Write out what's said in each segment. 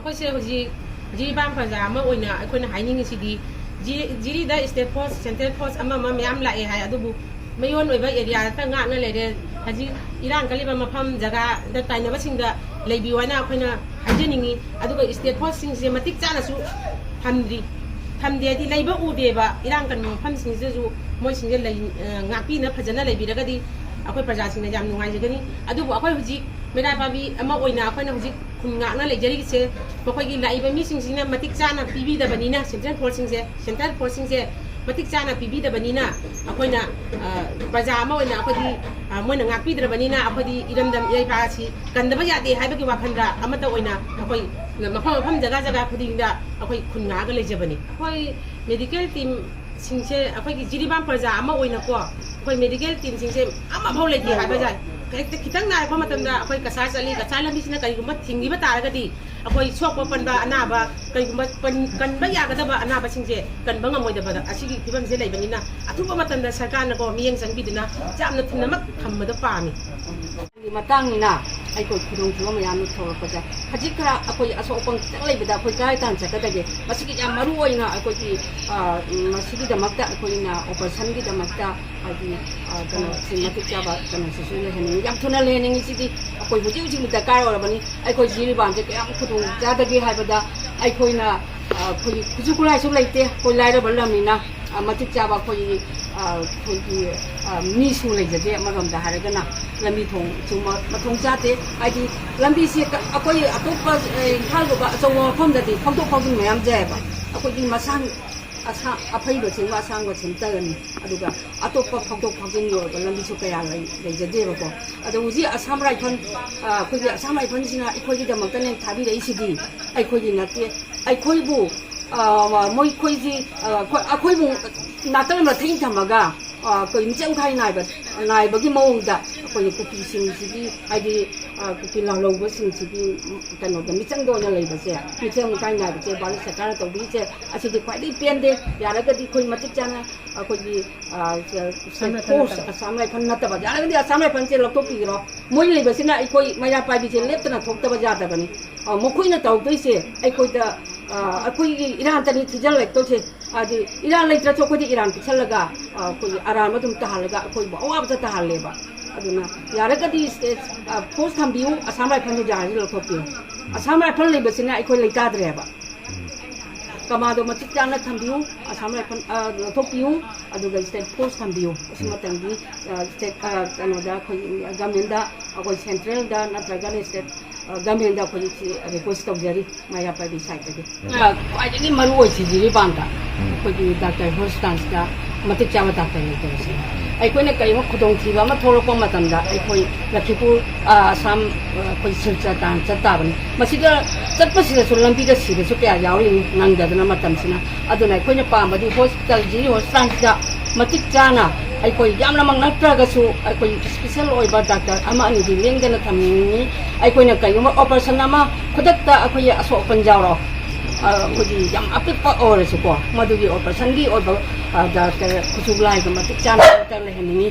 ꯑꯩꯈꯣꯏꯁꯦ ꯍꯧꯖꯤꯛ ꯖꯤꯔꯤꯕꯥꯝ ꯄ꯭ꯔꯖꯥ ꯑꯃ ꯑꯣꯏꯅ ꯑꯩꯈꯣꯏꯅ ꯍꯥꯏꯅꯤꯡꯉꯤꯁꯤꯗꯤ ꯖꯤꯔꯤꯗ ꯁ꯭ꯇꯦꯠ ꯐꯣꯔꯁ ꯁꯦꯟꯇ꯭ꯔꯦꯜ ꯐꯣꯔꯁ ꯑꯃ ꯃꯌꯥꯝ ꯂꯥꯛꯑꯦ ꯍꯥꯏ ꯑꯗꯨꯕꯨ ꯃꯌꯣꯟ ꯑꯣꯏꯕ ꯑꯦꯔꯤꯌꯥꯗ ꯉꯥꯛꯅ ꯂꯩꯔꯦ ꯍꯧꯖꯤꯛ ꯏꯔꯥꯡ ꯀꯜꯂꯤꯕ ꯃꯐꯝ ꯖꯒꯥꯗ ꯇꯥꯏꯅꯕꯁꯤꯡꯗ ꯂꯩꯕꯤꯌꯨ ꯍꯥꯏꯅ ꯑꯩꯈꯣꯏꯅ ꯍꯥꯏꯖꯅꯤꯡꯉꯤ ꯑꯗꯨꯒ ꯁ꯭ꯇꯦꯠ ꯐꯣꯔꯁꯁꯤꯡꯁꯦ ꯃꯇꯤꯛ ꯆꯥꯅꯁꯨ ꯊꯝꯗꯦꯗꯤ ꯂꯩꯕ ꯎꯗꯦꯕ ꯏꯔꯥꯡ ꯀꯟꯕ ꯃꯐꯝꯁꯤꯡꯁꯤꯗꯁꯨ ꯃꯣꯏꯁꯤꯡꯁꯦ ꯉꯥꯛꯄꯤꯅ ꯐꯖꯅ ꯂꯩꯕꯤꯔꯒꯗꯤ ꯑꯩꯈꯣꯏ ꯄ꯭ꯔꯖꯥꯁꯤꯡꯅ ꯌꯥꯝ ꯅꯨꯡꯉꯥꯏꯖꯒꯅꯤ ꯑꯗꯨꯕꯨ ꯑꯩꯈꯣꯏ ꯍꯧꯖꯤꯛ ꯃꯩꯔꯥ ꯄꯥꯏꯕꯤ ꯑꯃ ꯑꯣꯏꯅ ꯑꯩꯈꯣꯏꯅ ꯍꯧꯖꯤꯛ ꯈꯨꯟ ꯉꯥꯛꯅ ꯂꯩꯖꯔꯤꯁꯦ ꯃꯈꯣꯏꯒꯤ ꯂꯥꯛꯏꯕ ꯃꯤꯁꯤꯡꯁꯤꯅ ꯃꯇꯤꯛ ꯆꯥꯅ ꯄꯤꯕꯤꯗꯕꯅꯤꯅ ꯁꯦꯟꯇ꯭ꯔꯦꯜ ꯐꯣꯔꯁꯁꯤꯡꯁꯦ ꯃꯇꯤꯛ ꯆꯥꯅ ꯄꯤꯕꯤꯗꯕꯅꯤꯅ ꯑꯩꯈꯣꯏꯅ ꯄ꯭ꯔꯖꯥ ꯑꯃ ꯑꯣꯏꯅ ꯑꯩꯈꯣꯏꯗꯤ ꯃꯣꯏꯅ ꯉꯥꯛꯄꯤꯗ꯭ꯔꯕꯅꯤꯅ ꯑꯩꯈꯣꯏꯗꯤ ꯏꯔꯝꯗꯝ ꯏꯔꯩꯄꯥꯛ ꯑꯁꯤ ꯀꯟꯗꯕ ꯌꯥꯗꯦ ꯍꯥꯏꯕꯒꯤ ꯋꯥꯈꯜꯗ ꯑꯃꯠꯇ ꯑꯣꯏꯅ ꯑꯩꯈꯣꯏ ꯃꯐꯝ ꯖꯒꯥ ꯈꯨꯗꯤꯡꯗ ꯑꯩꯈꯣꯏ ꯈꯨꯟ ꯉꯥꯛꯑꯒ ꯂꯩꯖꯕꯅꯤ ꯑꯩꯈꯣꯏ ꯃꯦꯗꯤꯀꯦꯜ ꯇꯤꯝꯁꯤꯡꯁꯦ ꯑꯩꯈꯣꯏꯒꯤ ꯖꯤꯔꯤꯕꯥꯝ ꯄ꯭ꯔꯖꯥ ꯑꯃ ꯑꯣꯏꯅꯀꯣ ꯑꯩꯈꯣই ꯃꯦꯗꯤꯀꯦꯜ ꯇꯤꯝꯁꯤꯡꯁꯦ ꯑꯃꯐꯥꯎ ꯂꯩꯇꯦ ꯍꯥꯏꯕ ꯌꯥꯏ खितंग नारक मतंदा अखोई कसार चली कसार लंबीसिना कईगुंबा थिंगिबा तारगदी अखोई सोकपा पनबा अनाबा कईगुंबा कनबा यागदबा अनाबा सिंजे कनबा ngमोइदबदा असिगी फिबमसे लेबनिना अथुबा मतंदा सरकारना को मियंग संगबिदना जामना थिनमक थम्मदा पामी matangina ai ko khudong chu ma yam thor pa ja hajik kra akoi aso pang lai bida khoi kai tan cha ka dage masiki ya maru oina akoi ki masiki da makta akoi na operation gi da makta adi kana sinmatik cha ba kana sesule hening yam thuna le ning sidi akoi huji huji da kai ora bani ai ko jiri ban je yam khudong ja dage hai bada ai koi na khoi kuju kulai su laite koi lai ra balamina matik cha ba khoi mi su lai je amarom da haragana lambi thong chuma mathong chate aidi lambi si akoi atopa thal ba chawa phom da di phomtok phoming mayam je ba akoi di masang asa aphai do chingwa sang go chinta ni aduga atopa phomtok phoming yo ba lambi su kaya lai je de ko adu uji asam rai phon akoi di asam rai phon sina akoi di damak tan thabi rei sidi akoi di nate akoi bu moi khoi ji akoi bu natal ma thin thamaga ko imchang khai nai ba gi mong da ko kupi sing sigi adi kupi la lo ba sing sigi kano da michang do na lai ba se michang khai nai ba se ba sa ka to bi se asi di khwai di pen de ya ra ga di khoi matik chana ko ji samai phan na ta ba ya ra di samai phan se lok to pi ro moi lai ba sina ai khoi maya pa bi se lep na thok ta ba ja da ba ni mo khoi na taw toi se ai khoi da akoi iran tani thijal lek to se adi iran lai tra chokoi di iran ki chalaga koi aram adum ta halaga akoi ba awab ta halle ba aduna yara ka di post thambiu asam rai phan ja ji lo thopi asam rai phan lai basina akoi lai ta dre ba kamado matik jana thambiu asam rai phan thopiu aduga state post thambiu usma tambi state kanoda koi gamenda akoi central da natraga state gamenda koi request tawjari maya pa di site age kwai maru oi si jiri banda koi doctor hospitals da matik chawa doctor ni tawsi ai koi na kai ma khudong thiba ma thorokpa matamda ai koi Lakhipur Assam koi silcha tan chata bani masida chatpa sida su lambi da sida su kya yauri nang da na matam sina aduna koi na pa madi hospital jiri hospitals da matik chana ai koi yamna mang naktra ga su ai koi special oi ba doctor ama ani di leng da na thamni ai koi na kai ma operation ama khudakta akoi aso panjawro kodi yam apikpa ore su ko madugi operation gi oi ba doctor kusuglai ga matik chana ta le heningi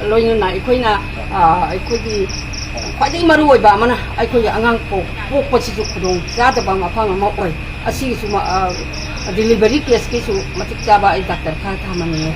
loina na ikoi na ikoi di khwai maru oi ba mana ikoi angang pok si ju khudong ja da ba ma phang ma oi asi su ma delivery case ki su matik cha ba ai doctor kha thamani